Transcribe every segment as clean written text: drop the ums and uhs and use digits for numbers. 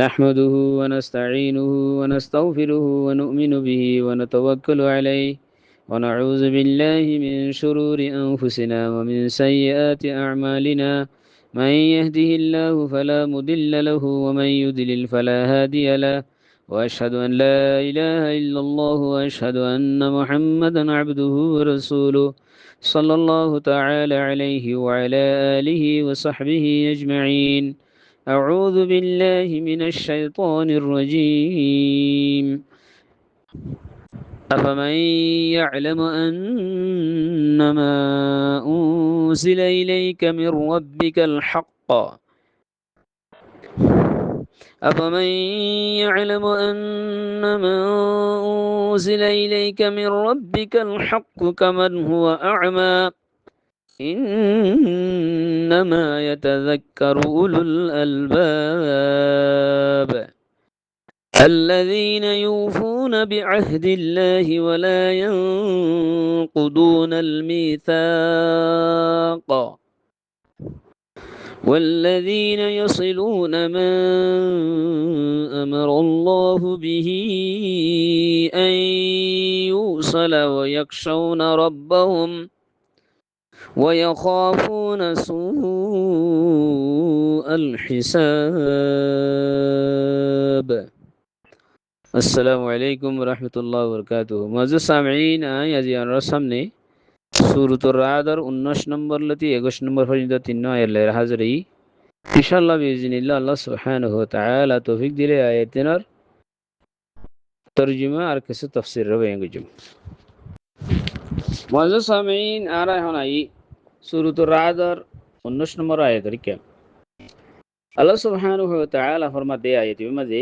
نحمده ونستعينه ونستغفره ونؤمن به ونتوكل عليه ونعوذ بالله من شرور أنفسنا ومن سيئات أعمالنا من يهده الله فلا مضل له ومن يضلل فلا هادي له وأشهد أن لا إله إلا الله وأشهد أن محمدا عبده ورسوله صلى الله تعالى عليه وعلى آله وصحبه أجمعين. أعوذ بالله من الشيطان الرجيم. أفمن يعلم أنما أنزل إليك من ربك الحق أفمن يعلم أنما أنزل إليك من ربك الحق كمن هو أعمى إنما يتذكر أولو الألباب الذين يوفون بعهد الله ولا ينقضون الميثاق والذين يصلون ما أمر الله به أن يوصل ويخشون ربهم ويخافون سوء الحساب. السلام عليكم ورحمة الله وبركاته. معزز سامعين आज हमारे सामने सूरतुर रादर 19 नंबर लती 21 नंबर পর্যন্ত তিন আয়াতের হাজিরি ইনশাআল্লাহ বিইজনিল্লাহ আল্লাহ সুবহানাহু ওয়া তাআলা তৌফিক দিলে আয়াতের তরজমা আর কিছু তাফসীর রবেঙ্গুজুম। معزز سامعين আরা হনাই सूरतुर रादर 19 नंबर আয়াতের কে আল্লাহ সুবহানাহু ওয়া তাআলা ফরমাতে আয়াতের মাঝে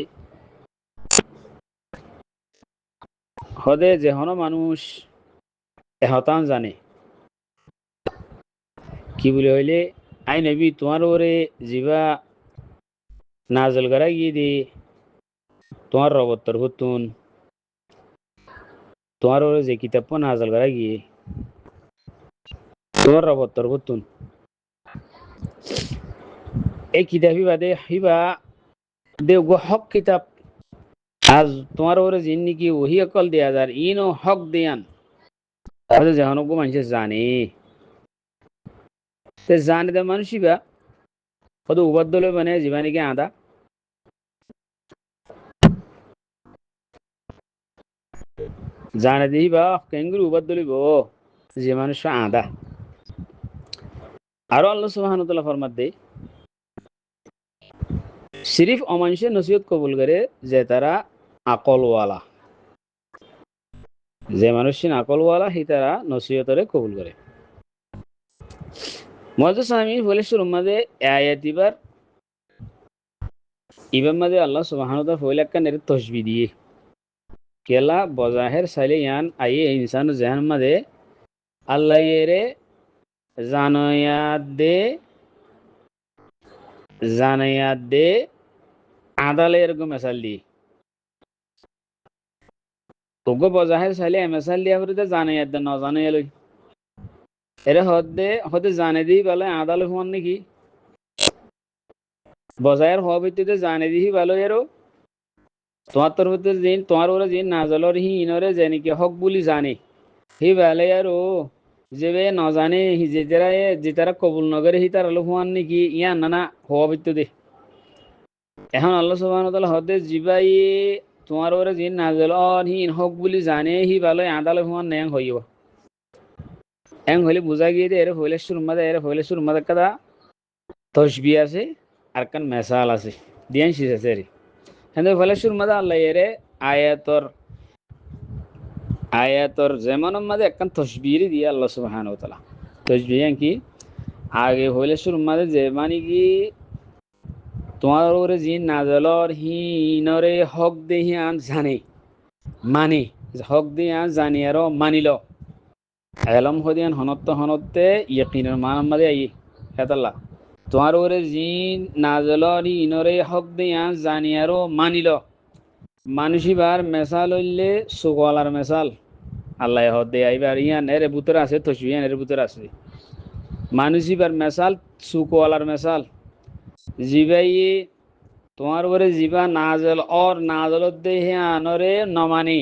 হদে যেহন মানুষ এহতান জানে কি বলে হইলে আই নবী তোমার ওরে জিবা নাজল করা গিয়ে দে তোমার রবত্তর হুতুন তোমার ওরে যে কিতাব নাজল করা গিয়ে তোমার রবত্তর হুতুন এই কিতাবি বাদে হিবা দেব হক কিতাব আজ তোমার ওরে জিন্নি কি ওহি অকল দেয়া যার ইনো হক দেয়ান আজ যেহন গো মানুষ জানে তে জানে দে মানুষই বা কত উবাদ্দলে মানে জীবানীকে আদা জানে দিই বা কেঙ্গুর উবাদ্দলি বো যে মানুষ আদা আরো আল্লাহ সুবহানাহু ওয়া তাআলা ফরমাত দে সিরিফ অমানুষের নসিহত কবুল করে যে তারা আকলওয়ালা যে মানুষের আকলওয়ালা হি তারা নসিহতরে কবুল করে। মুআজ্জিজ আমি বলে শুরু মাঝে আয়াতিবার ইবাম মাঝে আল্লাহ সুবহানাহু ওয়া তাআলা ফয়লাক্কা নের তসবিহ দিয়ে কেলা বজাহের সাইলে ইয়ান আইয়ে ইনসান জেহান মাঝে আল্লাহ এরে জানায়াত দে আদালে এরকম মেসাল দি তোগো বজাহের সাইলে মেসাল দিয়া করে জানায়াত দে ন জানাইয়া লই এরে হদে জানে দি বলে আদালে হুয়ান নাকি বজায়ের হওয়া ভিত্তিতে জানে দিহি ভালো এরো তোমার তোর ভিতরে দিন তোমার ওরা দিন নাজলর হি ইনরে যে নাকি হক বলি জানে হি ভালে আর ও যে ন জানে হি যে তারা কবুল নগরে হি তার আলো হুয়ান নাকি ইয়ান না হওয়া ভিত্তিতে এখন আল্লাহ সুবহানাহু ওয়া তাআলা হদে জিবাই তোমার ওরা দিন নাজলর হি হক বলি জানে হি ভালো আদালে হুয়ান নেং হইব এং হইলে বুঝা গিয়ে দে এর হইলে শুরু মাদা কাদা তসবিহ আছে আর কান মেসাল আছে দিয়ান শিস আছে রে হেন্দে হইলে শুরু মাদা আল্লাহ এরে আয়াতর যেমন মাঝে একখান তসবিহ দিয়ে আল্লাহ সুবহানাহু ওয়া তাআলা তসবিহ কি আগে হইলে শুরু মাঝে যে মানে কি তোমার ওরে জিন নাজলর হিনরে হক দেহি আন জানে মানে হক দিয়ে আন জানি আর মানিল এলম হদিয়ান হনত্তে ইয়াকিনের মান মাঝে আই হেতাল্লাহ তোমার ওরে জিন নাজলর হিনরে হক দিয়ে আন জানি আর মানিল মানুষিবার মেসাল হইলে সুগলার মেসাল আল্লাহ হদে আইবার ইয়ান এর ভিতরে আছে তসবিহান এর ভিতরে আছে মানুষিবার মেসাল সুকওয়ালার মেসাল জিবাই তোমার উপরে জিবা নাজল অর নাজলত দেহে আনরে নমানি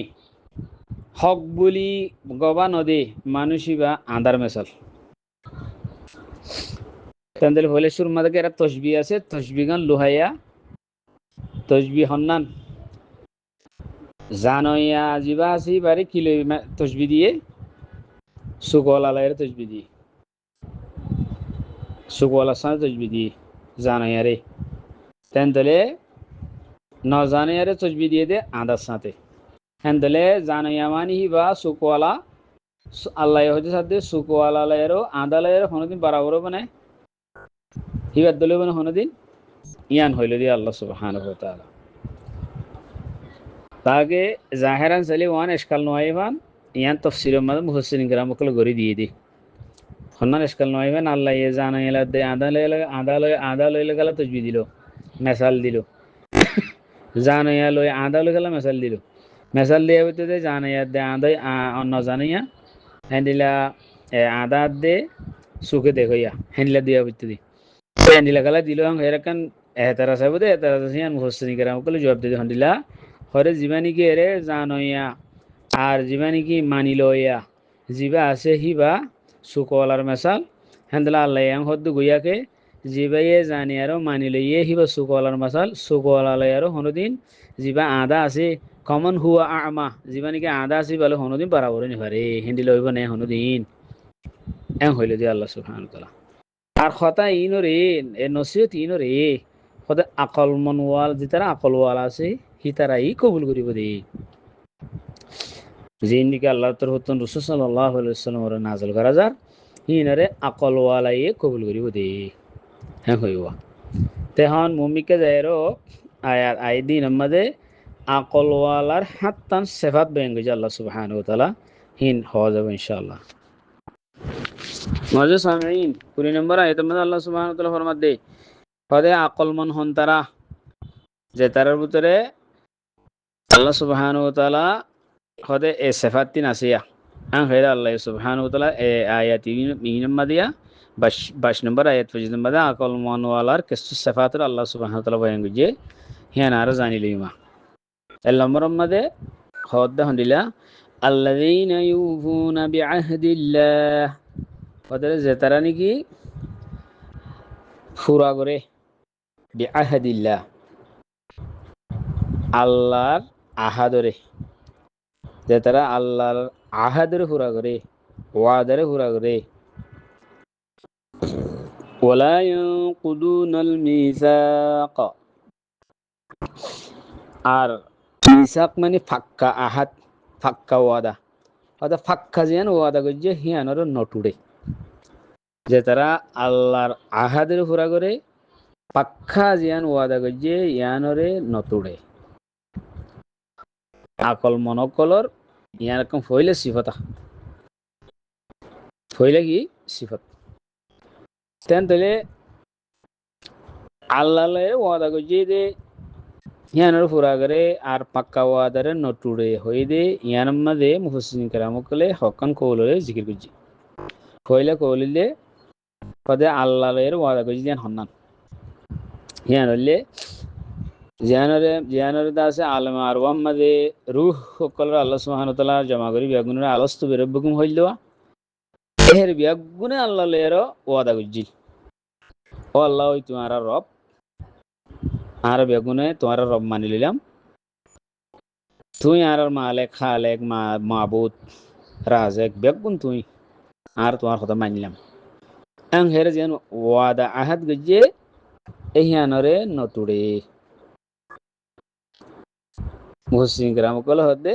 হক বলি গবা নদী মানুষই বা আদার মেশাল তাদের হলে সুর মাদাকে এরা তসবি আছে তসবি গান লুহাইয়া তসবি হন্নান জানইয়া জিবা আসি বারে কিলো তসবি দিয়ে সুকল আলাইয়ের তসবি দিয়ে সুকল আসান তসবি দিয়ে জানইয়া রে তেন দলে ন জানইয়ারে তসবি দিয়ে দে আদার সাথে হেন দলে জানইয়া মানি বা সুকওয়ালা আল্লাহ হতে সাথে সুকওয়ালা আলাইয়েরও আদালাইয়ের কোনোদিন বারাবরও বানায় হিবার দলে মানে কোনোদিন ইয়ান হইল দিয়ে আল্লাহ সুবহানাহু ওয়া তাআলা তাকে জাহেরান সালি ওয়ান এসকাল নয়বান ইয়ান তফসিরের মধ্যে মুফাসসিরিন কেরাম কল গরি দিয়ে দি হন্নান এসকাল নয়বান আল্লাহ ইয়ে জানা এলা দে আদা লইলে গেলা তসবি দিল মেসাল দিল জানাইয়া লই আদা লই গেলা মেসাল দিল মেসাল দিয়ে হইতে জানাইয়া দে আদাই অন্য জানাইয়া হ্যান্ডিলা আদা দে সুখে দেখইয়া হ্যান্ডিলা দিয়া হইতে দি হ্যান্ডিলা গেলা দিল এরকম এহতারা সাহেব দে এহতারা সিয়ান মুফাসসিরিন কেরাম কল জবাব দিয়ে হ্যান্ডিলা হরে জীবানীকে এরে জানইয়া আর জীবানীকে মানি লইয়া জিবা আছে হিবা সুকলার মেসাল হেন্দলা আল্লাহ ইয়াং হদ্দু গুইয়াকে জিবাইয়ে জানি আরো মানি লইয়ে হিবা সুকলার মেসাল সুকলালয় আরো হনুদিন জিবা আদা আছে কমন হুয়া আমা জীবানীকে আদা আছে বলে হনুদিন বারাবর নিভারে হিন্দি লইব নে হনুদিন এং হইল দিয়ে আল্লাহ সুবহানাহু ওয়া তাআলা আর কথা ইনরে এ নসিহত ইনরে সদায় আকল মনওয়াল যেতারা আকলওয়াল আছে হিতারাই কবুল করিব দে যিনিকে আল্লাহ তরফতন রাসূল সাল্লাল্লাহু আলাইহি ওয়াসাল্লামের নাযিল করা যার হিনারে আকলওয়ালাই কবুল করিব দে হ্যাঁ হইবা তেহন মুমিকে যায়রো আয়াত আইদিন আমাদে আকলওয়ালার হাত্তান সিফাত বেন গজা আল্লাহ সুবহানাহু ওয়া তাআলা হিন হওয়া যাবে ইনশাআল্লাহ মাঝে সামিন 20 নম্বর আয়াতের মধ্যে আল্লাহ সুবহানাহু ওয়া তাআলা ফরমাত দে পদে আকল মন হন তারা যে তারার ভিতরে আল্লাহ সুবহানাহু ওয়া তাআলা হদে এ সিফাতিন আসিয়া আন হেরা আল্লাহ সুবহানাহু ওয়া তাআলা এ আয়াতি মিনাম্মাদিয়া 22 নম্বর আয়াত পর্যন্ত মধ্যে আকল মন ওয়ালার কিছু সিফাতের আল্লাহ সুবহানাহু ওয়া তাআলা বয়ান করছে হিয়ান আর জানি লইমা এর নম্বর মধ্যে হদে হন্দিলা আল্লাযীনা ইউফুনা বিআহদিল্লাহ ওদের যে তারা নাকি পুরা করে বিআহদিল্লাহ আল্লাহর আহাদরে যে তারা আল্লাহর আহাদরে পুরা করে ওয়াদারে পুরা করে ওয়ালা ইয়ানকুদুনাল মিসাক আর মিসাক মানে ফাক্কা আহাদ ফাক্কা ওয়াদা অর্থাৎ ফাক্কা যেন ওয়াদা করছে হিয়ানর নটুড়ে যে তারা আল্লাহর আহাদের পুরা করে পাক্কা জিয়ান ওয়াদা করছে ইয়ানরে নতুড়ে আকল মনকলর ইয়ান রকম ফইলে সিফতা ফইলে কি সিফত তেন তলে আল্লাহ ওয়াদা করছে যে ইয়ানর পুরা করে আর পাক্কা ওয়াদারে নটুড়ে হই দে ইয়ান মাঝে মুফাসসিরিন কেরামকলে হকান কৌলরে জিকির করছে ফইলে কৌলিলে পদে আল্লাহর ওয়াদা করছে ইয়ান হন্নান ইয়ান হইলে জিয়ানরে দাসে আলম আর ওয়াম্মাদে রুহ সকলর আল্লাহ সুবহানাহু ওয়া তাআলা জমা করি বিয়াগুনের আলস্তু বিরব্বিকুম হইলওয়া এর বিয়াগুনে আল্লাহ লের ওয়াদা করছিল ও আল্লাহ ওই তোমার রব আর বিয়াগুনে তোমার রব মানি নিলাম তুই আর মালিক খালেক মাবুদ রাজেক বিয়াগুন তুই আর তোমার কথা মানিলাম আং হের যেন ওয়াদা আহাদ গজে এহিয়ানরে নতুড়ে মুহসিন গ্রাম কল হদে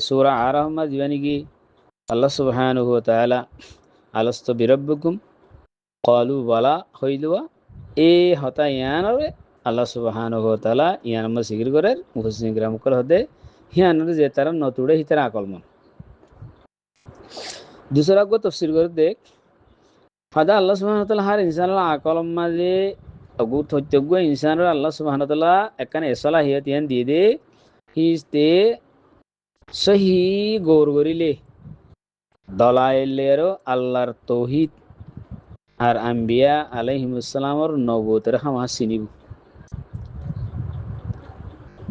সূরা আরাহমা জীবানী কি আল্লাহ সুবহানাহু ওয়া তাআলা আলাস্তু বিরাব্বিকুম ক্বালু বালা হইলুয়া এ হতা ইয়ানরে আল্লাহ সুবহানাহু ওয়া তাআলা ইয়ানমা জিকির করের মুফাসসিরিন গ্রাম কল হদে হিয়ানরে যে তারা নতুড়ে হিতারা আকলমন দুসরা গো তাফসীর করে দেখ ফাদা আল্লাহ সুবহানাহু ওয়া তাআলা হার ইনসানের আকলম মাঝে আগু থত্যগ ইনসানের আল্লাহ সুবহানাহু ওয়া তাআলা একানে সলাহিয়ত ইয়ান দিয়ে দে হিজতে সহি গৌর করিলে দলাইলের আল্লাহর তৌহিদ আর আম্বিয়া আলাইহিমুস সালামর নবুয়তের হামা চিনিব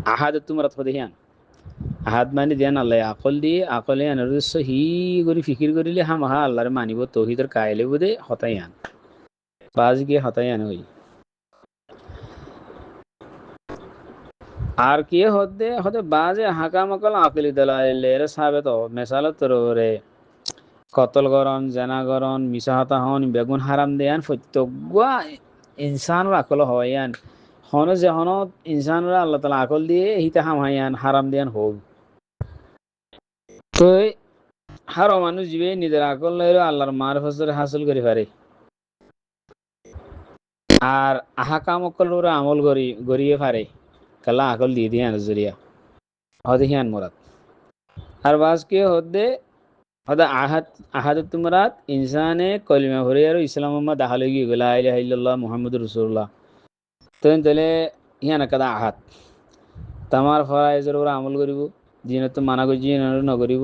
আহাদ তোমরা তো দেখিয়ান আহাদ মানে দিয়ান আল্লাহ আকল দিয়ে আকলে আনার সহি করে ফিকির করিলে হামাহা আল্লাহর মানিব তৌহিদের কায়লে বোধে হতাই আন বাজ গিয়ে হতাই আন হই আর কি হতে হতে বাজে হাকা মকল আকলি দলাইলের সাবেত মেসালত রে কতল গরন জেনা গরন মিশা হতা হন বেগুন হারাম দেয়ান প্রত্যেক ইনসানর আকল হওয়াইয়ান হন যে হন ইনসানরা আল্লাহ তালা আকল দিয়ে হিতে হামাইয়ান হারাম দেয়ান হোক তো হারো মানুষ জীবে নিজের আকল লইল আল্লাহর মার ফসরে হাসিল করি পারে আর আহা কাম অকল আমল গড়িয়ে পারে কালা আকল দিয়ে দিয়ে জরিয়া হদে হিয়ান মোরাদ আর বাজকে হদে হদা আহাদ তুমরাত ইনসানে কলিমা ভরে আর ইসলাম দাহালে গিয়ে গেলা ইলাহা ইল্লাল্লাহ মুহাম্মদুর রাসূলুল্লাহ তেলে হিয়ান কাদা আহাদ তামার ফরাইজের ওরা আমল করিব জিনত মানা করি জিনত নকরিব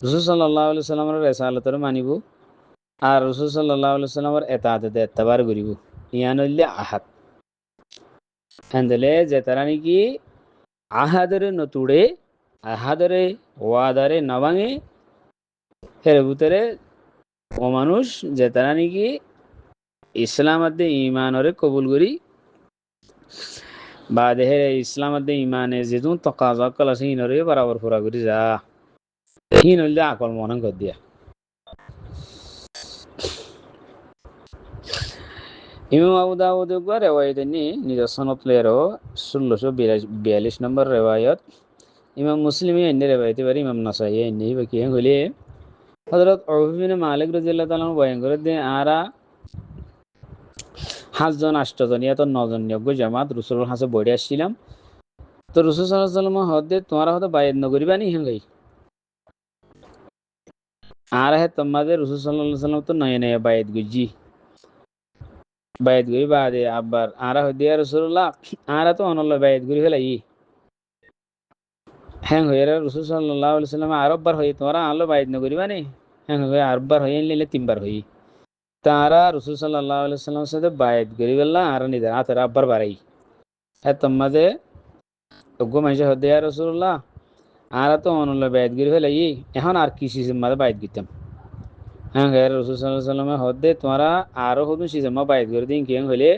রসুল সাল্লাল্লাহু আলাইহি সাল্লামের রেসালাতর মানিব আর রসুল সাল্লাল্লাহু আলাইহি সাল্লামের এতাআতে এত্তাবার করিব ইয়ান হইলে আহাদ এন্দলে যে তারা নাকি আহাদরে নতুড়ে আহাদরে ওয়াদারে নবাঙে হের ভিতরে ও মানুষ যে তারা নাকি ইসলামাতে ইমানরে কবুল করি বা দেহের ইসলামাতে ইমানে যেতুন তকাজা কল আছে ইনরে বরাবর পুরা করি যা হিন হইলে আকল মনে কর দিয়া ইমাম আবু দাউদ একবার রেওয়ায়ত নি নিজের সনদ লেরো 1642 নম্বর রেওয়ায়ত ইমাম মুসলিম এনে রেওয়ায়ত বারি ইমাম নাসাই এনে বাকি হইলে হযরত উফ বিন মালিক রাদিয়াল্লাহু তাআলা বয়ান করে দেন আরা 7 জন 8 জন ইয়া তো 9 জন নিয়োগ জামাত রাসূলুল্লাহ হাসে বড়ে আসছিলাম তো রাসূল সাল্লাল্লাহু আলাইহি ওয়াসাল্লাম হদে তোমারা হদে বায়াত নগরিবা নি হেঙ্গাই আর হে তোমাদের রাসূল সাল্লাল্লাহু আলাইহি ওয়াসাল্লাম তো নয় নয় বায়াত গুজি বায়াত গরি বাদে আবার আরা হদে রাসূলুল্লাহ আরা তো অনল্লাহ বায়াত গরি ফেলাই হ্যাং হয়ে রাসূল সাল্লাল্লাহু আলাইহি ওয়াসাল্লাম আরববার হই তোমরা আলো বায়াত নগরিবা নি হ্যাং হয়ে আরববার হই নিলে তিনবার হই তারা রাসূল সাল্লাল্লাহু আলাইহি ওয়াসাল্লামের সাথে বায়াত গরি বললা আর নিদের আতরা আব্বার বাড়াই হ্যাঁ তোমাদের ওগো মাইজে হদে রাসূলুল্লাহ আরা তো অনল্লাহ বায়াত গরি ফেলাই এখন আর কি সিজন মাঝে বায়াত গিতাম হ্যাঁ রাসূল সাল্লাল্লাহু আলাইহি ওয়াসাল্লাম হদে তোমরা আরো হদুন সিজন মা বায়াত গরি দিন কেন হইলে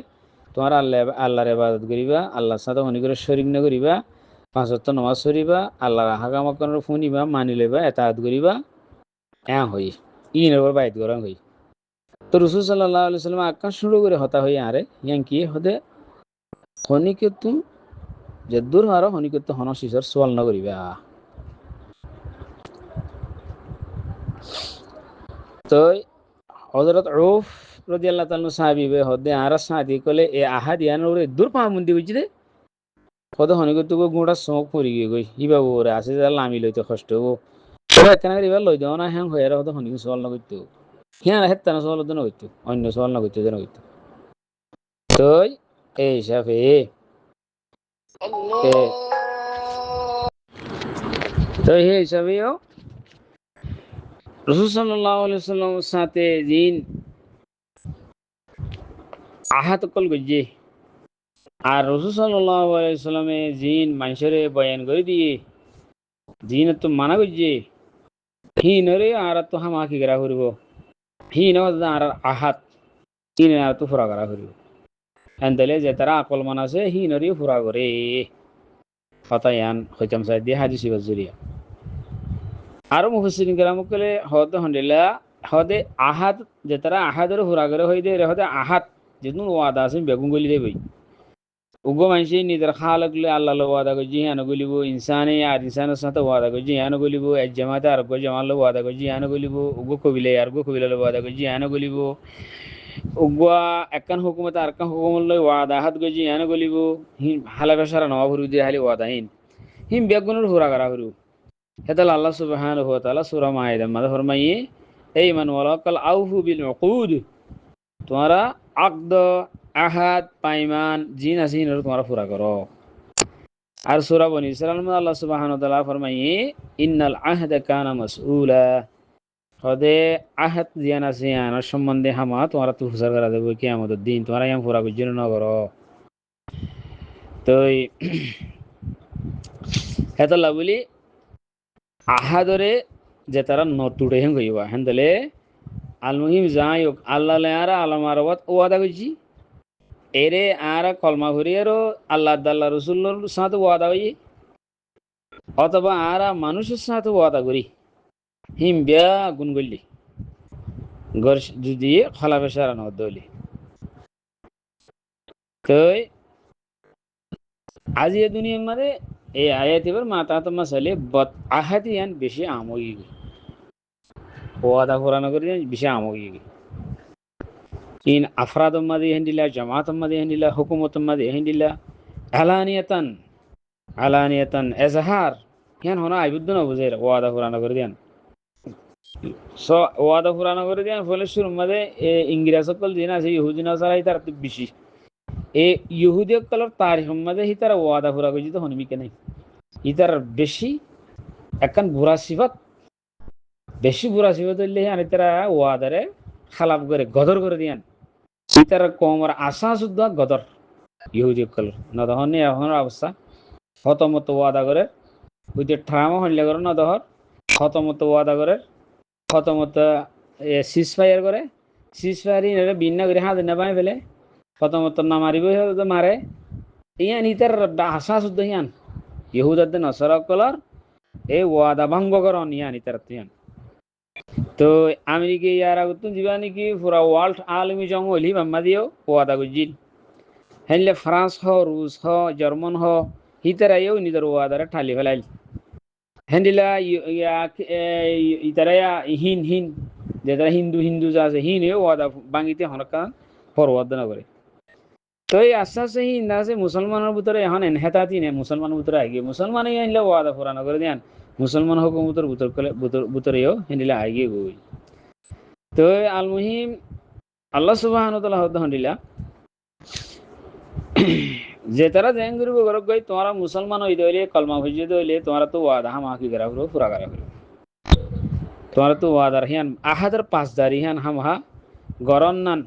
তোমরা আল্লাহর ইবাদত করিবা আল্লাহর সাথে অনিগ্রহ শরীক না করিবা 5 ওয়াক্ত নামাজ পড়িবা আল্লাহর হাকাম করার শুনিবা মানি লইবা এতাআত করিবা হই ইনের উপর বায়াত করা হই তো রাসূল সাল্লাল্লাহু আলাইহি ওয়াসাল্লাম আকাশ শুরু করে হতা হই আরে ইয়াং কি হদে হনিকেতু যে দূর হারো হনিকেতু হন শিশর সোয়াল না করিবা তো হযরত উফ রাদিয়াল্লাহু তাআলা সাহাবী বে হদে আরা সাদি কলে এ আহাদ ইয়ানোরে দূর পামুন্দি হইছে রে কত হনিকেতু গুড়া শোক পড়ি গই হিবা ওরে আছে যা লামি লইতে কষ্ট হবো কেন করিবা লই দাও না হ্যাং হয়ে হতো হনিকে সোয়াল না করতে হিয়ান হেত্তা না সোয়াল না করতে অন্য সোয়াল না করতে না করতে তো এই হিসাবে তো এই হিসাবেও রাসূল সাল্লাল্লাহু আলাইহি ওয়াসাল্লামের সাথে জিন আহাত কল গজে আর রাসূল সাল্লাল্লাহু আলাইহি ওয়াসাল্লামে জিন মানুষরে বয়ান করে দিয়ে জিন তো মানা গজে হিনরে আর তো হামা কি করা করিব হিন আর আহাত হিন আর তো ফুরা করা করিব এন্দলে যে তারা আকল মান আছে হিনরে ফুরা করে হতায়ান হইতাম সাই দিয়ে হাদিসি বাজুরিয়া আরো মুফাসসিরিন কেরাম কলে হতে হন্ডিলা হদে আহাদ যে তারা আহাদের ফুরা করে হই দে হদে আহাদ যেতুন ওয়াদা আছে বেগুন গলি দেবই উগ্র মানুষই নিজের খালকলে আল্লাহ ওয়াদা করছি হ্যাঁ গলিব ইনসানে আর ইনসানের সাথে ওয়াদা করছি হ্যাঁ গলিব এক জামাতে আর জামাল ওয়াদা করছি হ্যাঁ গলিব উগ্র কবিলে আর কবিলে ওয়াদা করছি হ্যাঁ গলিব উগ্র একখান হুকুমতে আর একখান হুকুমত ওয়াদা হাত করছি হ্যাঁ গলিব হিম হালাকা সারা নওয়া ভরু দিয়ে হালি ওয়াদাহীন হিম বেগুনের হুরা করা হরু হেতাল আল্লাহ সুবহানাহু ওয়া তাআলা সূরা মাইদার মধ্যে ফরমাইয়ে এই মান ওয়ালাকাল আউফু বিল উকুদ তোমরা আকদ আহাদ পাইমান জিন আসিন তোমরা পুরা করো আর সূরা বনী ইসরাঈল মধ্যে আল্লাহ সুবহানাহু ওয়া তাআলা ফরমাইয়ে ইন্নাল আহদা কানা মাসউলা হদে আহাদ জিয়ান আছে আনার সম্বন্ধে হামা তোমরা তো হুসার করা দেব কিয়ামতের দিন তোমরা ইয়াম পুরা করছ না করো তো হেতলা বলি আহাদরে যে তারা নটুড়ে হেন গইবা হেন্দলে আল মুহিম যাই হোক আল্লাহ আর আলমার ওয়াদা করছি এরে আর কলমা ভরিয়ারও আল্লাহ দাল্লা রসুল্লোর সাথে ওয়াদা হই অথবা আর মানুষের সাথে ওয়াদা করি হিম বিয়া গুণ করলি গর যদি খালা পেশারা নদলি তো আজি এ দুনিয়ার মাঝে এই আয়াত এবার মাতা তো মাসালে বত আহাতি ইয়ান বেশি আমগি ওয়াদা কোরআন করে বেশি আমগি ইন আফরাদম মাদি হেন্দিলা জামাতম মাদি হেন্দিলা হুকুমতম মাদি হেন্দিলা আলানিয়াতান আলানিয়াতান এজাহার ইয়ান হনা আইবুদ্দ না বুঝে ওয়াদা কোরআন করে দিয়ান সো ওয়াদা কোরআন করে দিয়ান ফলে শুরু মাঝে ইংরেজ সকল দিন আছে ইহুদি নাসারাই তার বেশি এই ইহুদি সকলের তারিখ মাঝে হি তারা ওয়াদা পুরা করে দিতে হনমিকে নাই ইতার বেশি একখান বুড়া সিফত বেশি বুড়া সিফত হইলে আর তারা ওয়াদারে খালাপ করে গদর করে দিয়ান ইতার কমর আশা শুদ্ধ গদর ইহুদি সকল না তখন এখন অবস্থা হতমত ওয়াদা করে ওই যে ট্রামা হইলে করে না দহর হতমত ওয়াদা করে হতমত সিজ ফায়ার করে সিজ ফায়ার বিন্না করে হাত না পাই ফেলে হতমত না মারিব মারে ইয়ান ইতার আশা শুদ্ধ ইয়ান ইহুদাদ্দিন নসরকলর এই ওয়াদা ভঙ্গ করন ইয়ান ইতার ইয়ান তো আমেরিকা ইয়ার আগত যাবা নাকি পুরা ওয়ার্ল্ড আলমি জং হলি মাম্মা দিও ওয়াদা গুজিল হেনলে ফ্রান্স হ রুশ হ জার্মান হ হিতারাইও নিজের ওয়াদারে ঠালি ফেলাইল হেন্দিলা ইতারা হিন হিন যেটা হিন্দু হিন্দু যা আছে হিন ওয়াদা বাঙিতে হনকা ফরওয়ার্ড না করে তো এই আস্তে আস্তে হিন্দা আছে মুসলমানের ভিতরে এখন এনহেতাতি নেই মুসলমানের ভিতরে আগে মুসলমান আনলে ওয়াদা ফুরানো করে দেন মুসলমান হুকুমতের ভিতরেও হেন্দিলা আগে গই তো আল মুহিম আল্লাহ সুবহানাহু ওয়া তাআলা হদিলা যে তারা জেন করব ঘর গই তোমরা মুসলমান হইতে হইলে কলমা ভুজিয়ে হইলে তোমরা তো ওয়াদা হাম কি করা হলো পুরা করা হলো তোমরা তো ওয়াদার হিয়ান আহাদের পাঁচদারি হিয়ান হাম হা গরন নান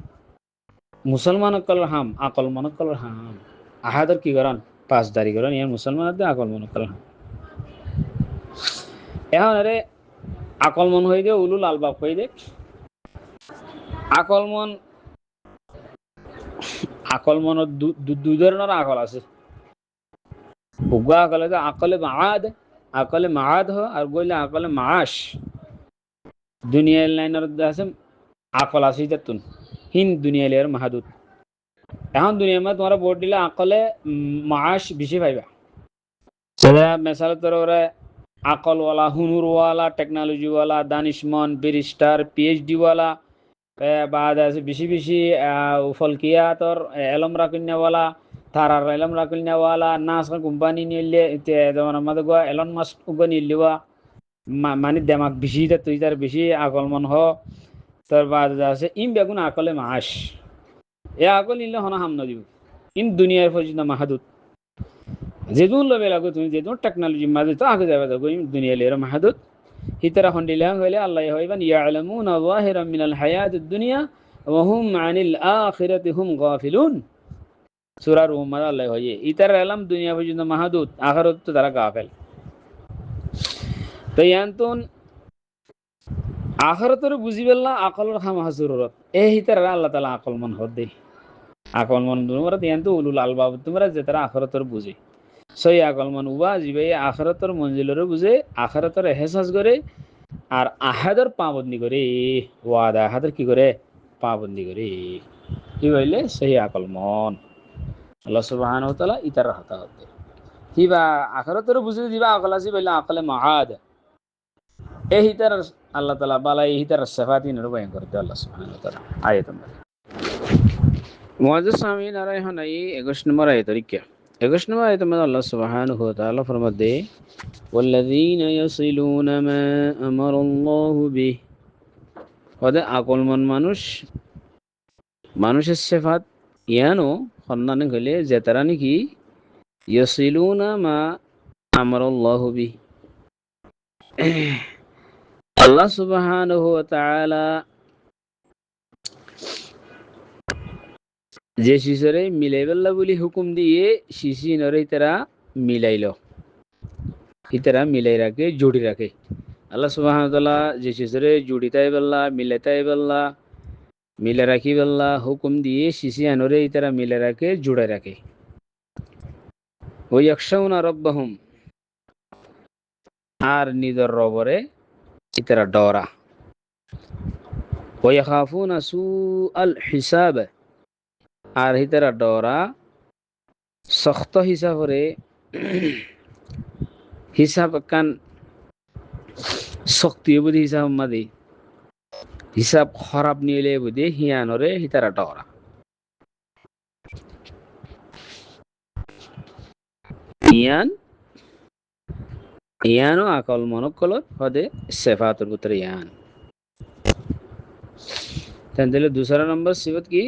মুসলমান কলর হাম আকল মন কলর হাম আহাদের কি করেন পাঁচদারি করেন ইয়ান মুসলমানদের আকল মন কলর হাম এখন আরে আকল মন হয়ে দে উলুল আলবাব হয়ে দে আকল মনের দুই ধরনের আকল আছে উগা আকল আছে আকলে মাআদ হ আর গইলে আকলে মাআশ দুনিয়ার লাইনের আছে আকল আছে তাতুন হিন দুনিয়ার মাহাদুত এখন দুনিয়ার মধ্যে তোমরা ভোট দিলে আকলে মাআশ বেশি পাইবা সেটা মেসাল তোর ওরা আকলওয়ালা হুনুরওয়ালা টেকনোলজিওয়ালা দানিশমন ব্যারিস্টার পিএইচডি ওয়ালা বাদ আছে বেশি বেশি ফলকিয়া তোর এলম রাকুন্যাওয়ালা তারার এলম রাকুন্যাওয়ালা নাস কোম্পানি নিলে যেমন আমাদের গোয়া এলন মাস্ক উগা নিলিওয়া মানে দেমাক বেশি তুই তার বেশি আকল মন হ তোর বাদ আছে ইম বেগুন আকলে মাস এ আকল নিলে হনা হাম নদীব ইম দুনিয়ার পর্যন্ত মাহাদুত যেদুন লবে লাগো তুমি যেদুন টেকনোলজি মাঝে তো আগে যাবে দেখো ইম দুনিয়া লের মাহাদুত হিতারা হন্ডিলা হইলে আল্লাহ হইবান ইয়ালামুনা যাহিরাম মিনাল হায়াতিদ দুনিয়া ওয়া হুম আনিল আখিরাতি হুম গাফিলুন সূরা রুম আল্লাহ হইয়ে ইতার আলম দুনিয়া পর্যন্ত মাহাদুত আখিরাত তো তারা গাফেল তো ইয়ান্তন আখিরাতের বুঝিবেল্লা আকলের খামা জরুরত এই হিতারা আল্লাহ তাআলা আকল মন হদে আকল মন তোমরা ইয়ান্ত উলুল আলবাব তোমরা যে তারা আখিরাতের বুঝে সই আকল মন উবা জিবে আখিরাতের মঞ্জিলের বুঝে আখিরাতের এহসাস করে আর আহাদের পাবন্দি করে ওয়াদা আহাদের কি করে পাবন্দি করে কি বললে সেই আকল মন আল্লাহ সুবহানাহু ওয়া তাআলা ইতার হাতা হতে কিবা আখিরাতের বুঝে দিবা আকল আছে বলে আকলে মাআদ এই হিতার আল্লাহ তাআলা বালাই হিতার সিফাতিন রূপায়ণ করতে আল্লাহ সুবহানাহু ওয়া তাআলা আয়াত মুআজ্জিজ সামিন আর এখন এই 21 নম্বর আয়াত রিকা 21 নম্বর আয়াত में আল্লাহ সুবহানাহু ওয়া তাআলা ফরমাতে والذين يصلون ما امر الله به ওদের আকল মন মানুষের সিফাত ইয়ানো খন্নানে হলে যে তারা নাকি ইয়াসিলুনা মা আমারাল্লাহু বি আল্লাহ সুবহানাহু ওয়া তাআলা যে শিশরে মিলাইবেল্লা বলি হুকুম দিয়ে শিশি নরে তারা মিলাইল হিতারা মিলাই রাখে জুড়ি রাখে আল্লাহ সুবহানাহু ওয়া তাআলা যে শিশরে জুড়িতাই বল্লা মিলাইতাই বল্লা মিলে রাখি বল্লা হুকুম দিয়ে শিশি আনরে ইতারা মিলে রাখে জুড়ে রাখে ওই ইয়াখশাউনা রাব্বাহুম আর নিজের রবরে ইতারা ডরা ওই ইয়াখাফুনা সুআল হিসাব আর ইতারা ডরা সখ্ত হিসাবরে হিসাব কান শক্তি বুঝি হিসাব মাদি হিসাব খারাপ নিলে বুঝি হিয়ানরে হিতারা ডরা ইয়ান ইয়ানো আকল মনকলত হদে সেফাতুর পুত্র ইয়ান তাহলে दूसरा नंबर सिफत की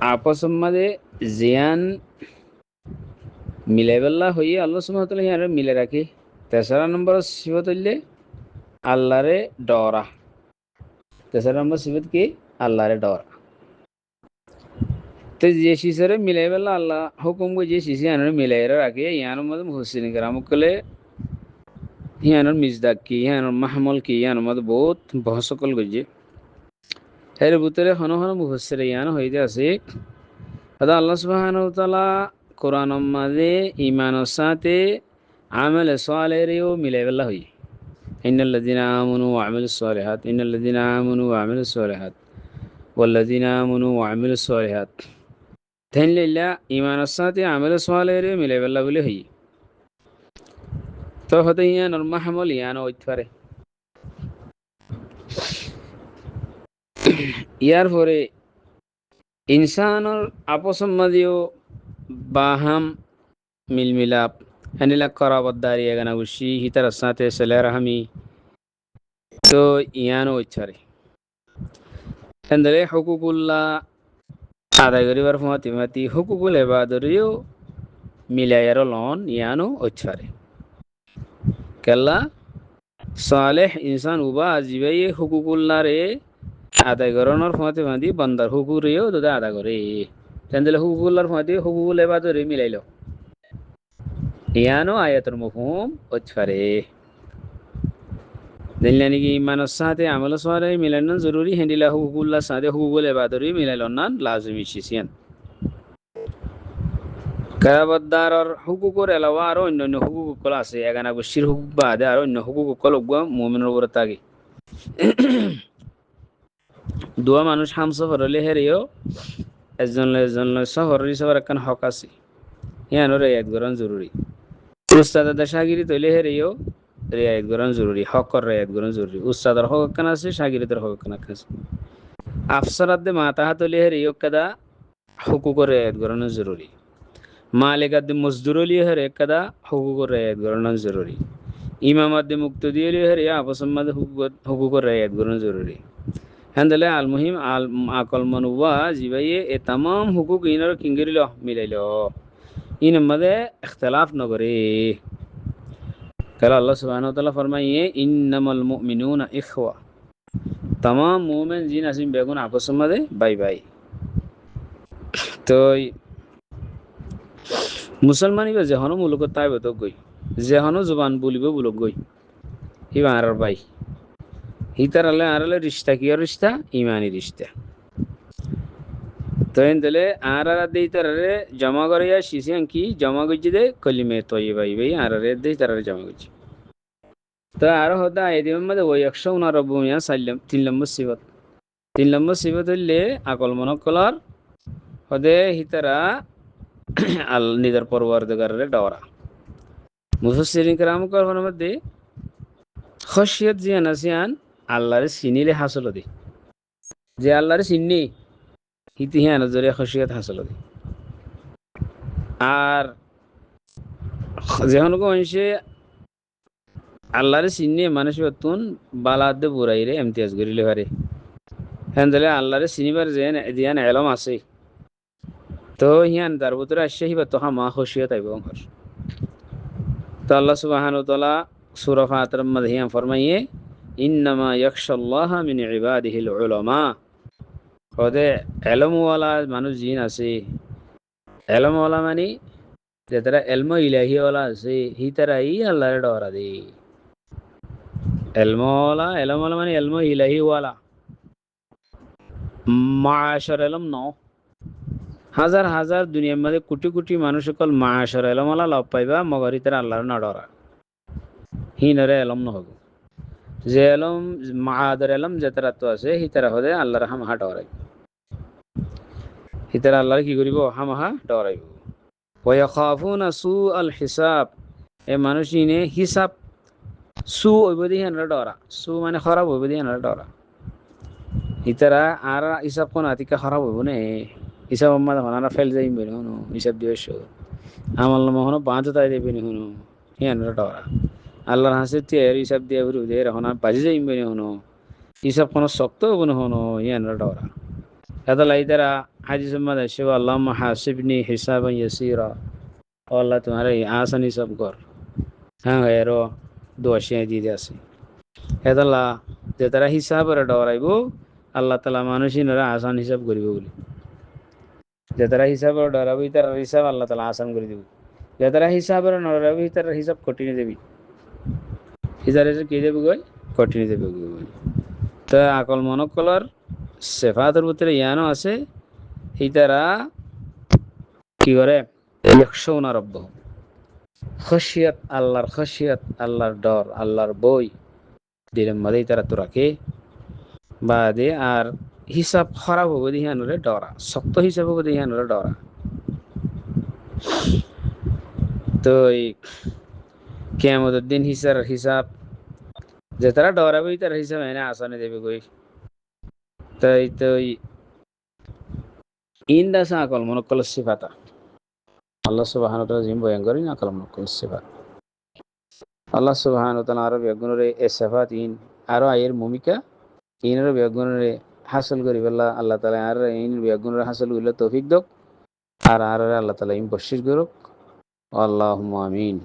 आपस में जियान मिले बल्ला हुई अल्लाह सुब्हानाहु व तआला यार मिले रखे तेसरा नंबर सिफत हल्ले अल्लाह रे डरा तेसरा नंबर सिफत की अल्लाह रे डरा तो जे शीशरे मिले बल्ला अल्लाह हुकुम को जे शीशे यान मिले रखे यान मद मुहस्सिन कराम कले यान मिजदाक की यान महमल की यान मद बहुत बहसकल गजे এর ভিতরে হন হন মুফাসসির ইয়ান হইতে আছে আদা আল্লাহ সুবহানাহু ওয়া তাআলা কোরআনের মাঝে ঈমানের সাথে আমল সালেহও মিলাইবেলা হই ইন্নাল্লাযিনা আমানু ওয়া আমিলুস সালিহাত ইন্নাল্লাযিনা আমানু ওয়া আমিলুস সালিহাত ওয়াল্লাযিনা আমানু ওয়া আমিলুস সালিহাত তাইলে ঈমানের সাথে আমল সালেহও মিলাইবেলা বলে হই তো হতে ইয়ান মাহমুল ইয়ান হইতে পারে ইয়ার পরে ইনসানর আপসম মাঝেও বাহাম মিলমিলাপ হানিলা করাবতদারি এগানা উশি হিতার সাথে সেলেরহামি তো ইয়ানো ইচ্ছারে এন্দরে হুকুকুল্লাহ আদায় করিবার ফমাতি হুকুকুল এবাদরিও মিলাইয়ার লন ইয়ানো ইচ্ছারে কেল্লা সালেহ ইনসান উবা আজিবাই হুকুকুল্লাহ রে আদায় করানোর ফমাতি মাদি বন্দার হুকুরেও তো আদায় করে তেন্দলে হুকুকুল্লাহর ফমাতি হুকুকুল এবাদরি মিলাইল ইয়ানো আয়াতুল মাফহুম ইচ্ছারে দিল্লানি কি ইমানের সাথে আমল সালেহ মিলানো জরুরি হেন্ডিলা হুকুকুল্লাহ সাথে হুকুকুল এবাদরি মিলাইল না লাজিমি শিসিয়ান কারাবদারর হুকুকুর এলাওয়া আর অন্যান্য হুকুকুল আছে এগানা বশির হুকুক বাদে আর অন্য হুকুকুল মুমিনের উপর থাকে দুয়া মানুষ হামসফর হলে হেরেও একজন সফরের সবার একখান হক আছে ইয়ানো রেয়াত করান জরুরি উস্তাদাদের শাগিরি তৈলে হেরেও রেয়াত করান জরুরি হকর রেয়াত করান জরুরি উস্তাদার হক একখান আছে শাগিরিদের হক একখান আছে আফসারাদে মাতাহা তৈলে হেরেও কাদা হুকুকর রেয়াত করানো জরুরি মালিকাদে মজদুরলি হেরে কাদা হুকুকর রেয়াত করানো জরুরি ইমামাদে মুক্তদি হেরে আপসম্মাদে হুকুকর রেয়াত করানো জরুরি হ্যাঁ আল মুহিম আল আকল মনুয়া জিবাইয়ে এ তাম হুকুক ইনার কিঙ্গিরিল মিলাইল ইন মধ্যে ইখতিলাফ নগরে কাল আল্লাহ সুবহানাহু ওয়া তাআলা ফরমাইয়ে ইন্নামাল মুমিনুনা ইখওয়া তাম মুমিন জিন আসিম বেগুন আপস মধ্যে বাই বাই তো মুসলমানি বা যেহনো মুলুক তাইব তো গই যেহনো জবান বলিব বুলক গই হিবা আর বাই হিতার আলে রিশতা কি রিশতা ইমানি রিশতা তো এন্দলে আরারা দেই তারারে জমা করিয়া শিশিয়ান কি জমা গজি দে কলিমে তয়্যিবা ইবাই আরারে দেই তারারে জমা গজি তো আর হদা এদিমের মধ্যে ওই 189 সাল্লাম 3 নম্বর সিফত হইলে আকল মনকলার হদে হিতারা আল নিদার পরওয়ারদিগারে ডরা মুফাসসিরিন کرام কর মধ্যে খশিয়ত জিয়ান আসিয়ান আল্লাহর সিনিলে হাসল দে যে আল্লাহর সিন্নি হিতিহান জরিয়া খশিয়ত হাসল দে আর যেহন কো অংশে আল্লাহর সিন্নি মানুষ অতুন বালাদে বুরাইরে ইমতিয়াজ করিলে পারে হেন্দলে আল্লাহর সিনিবার জেন দিয়ান ইলম আছে তো হিয়ান তার ভিতরে আসে হিবা তো মা খশিয়ত আইব ঘর তো আল্লাহ সুবহানাহু ওয়া তাআলা সূরা ফাতির মধ্যে হিয়ান ফরমাইয়ে ইন্নামা ইয়াখশাল্লাহা মিন ইবাদিহিল উলামা খোদে ইলম ওয়ালা মানুষ জিন আছে ইলম ওয়ালা মানে যেতারা এলমো ইলাহি ওলা আছে হিতারা ই আল্লাহরে ডরা দে এলমওয়ালা মানে এলমো ইলাহি ওয়ালা মাশার এলম ন হাজার হাজার দুনিয়ার মধ্যে কোটি কোটি মানুষ সকল মাশার এলমওয়ালা লভ পাইবা মগর হিতারা আল্লাহর না ডরা হিনরে এলম নহব যে এলম মাহাদের এলম যেতারা তো আছে হিতারা হদে আল্লাহর হামাহা ডরাই হিতারা আল্লাহর কি করিব হামাহা ডরাইব ওয়াখাফুনা সু আল হিসাব এ মানুষ ইনে হিসাব সু হইব দিয়ে হেনরা ডরা সু মানে খারাপ হইব দিয়ে হেনরা ডরা ইতারা আর হিসাব কোন আতিকা খারাপ হইব নে হিসাব আম্মা দেখুন আর ফেল যাইম বেনি হুনো হিসাব দিবস আমার মহনো বাঁধ তাই দেবে নি হুনো হেনরা ডরা আল্লাহর হাসে তিয়ার হিসাব দিয়ে ঘুরি দিয়ে এখন আর বাজি যাইম বেনি হুনো হিসাব কোনো শক্ত হইব না হুনো হেনরা ডরা এত লাইতারা হাদিস আম্মা দেশে আল্লাহ হাসিবনি হিসাবান ইয়াসিরা আল্লাহ তোমার আসান হিসাব কর হ্যাঁ এরও দোয়াশিয়া দিয়ে আছে এদাল্লা যে তারা হিসাবের ডরাইব আল্লাহ তালা মানুষিনরা আসান হিসাব করিব বলে যে তারা হিসাবের ডরাবি তার হিসাব আল্লাহ তালা আসান করে দিব যে তারা হিসাবের নডরাবি তার হিসাব কঠিনে দেবি হিসাব কি দেবে গই কঠিনে দেবে গই তা আকল মনকলর সেফাতের ভিতরে ইয়ানো আছে এই তারা কি করে একশো রব্ব খসিয়ত আল্লাহর ডর আল্লাহর বই দিলের মধ্যেই তারা তো রাখে বা দে আর হিসাব খারাপ হবো দিহানুরে ডরা শক্ত হিসাব হবো দিহানুরে ডরা তো এই কিয়ামতের দিন হিসাব যে তারা ডরাবে তার হিসাব এনে আসানে দেবে কই তাই তো ইন্দা সা আকল মনকল সিফাতা আল্লাহ সুবহানাহু ওয়া তাআলা জিম বয়ান করেন আকল মনকল সিফাত আল্লাহ সুবহানাহু ওয়া তাআলা আরো বেগুনরে এ সিফাত ইন আরো আয়ের ভূমিকা ইনের বেগুনরে হাসিল করি বল্লা আল্লাহ তাআলা আর ইন বেগুনরে হাসিল করিলে তৌফিক দক আর আল্লাহ তাআলা ইম বশির করুক আল্লাহুম্মা আমিন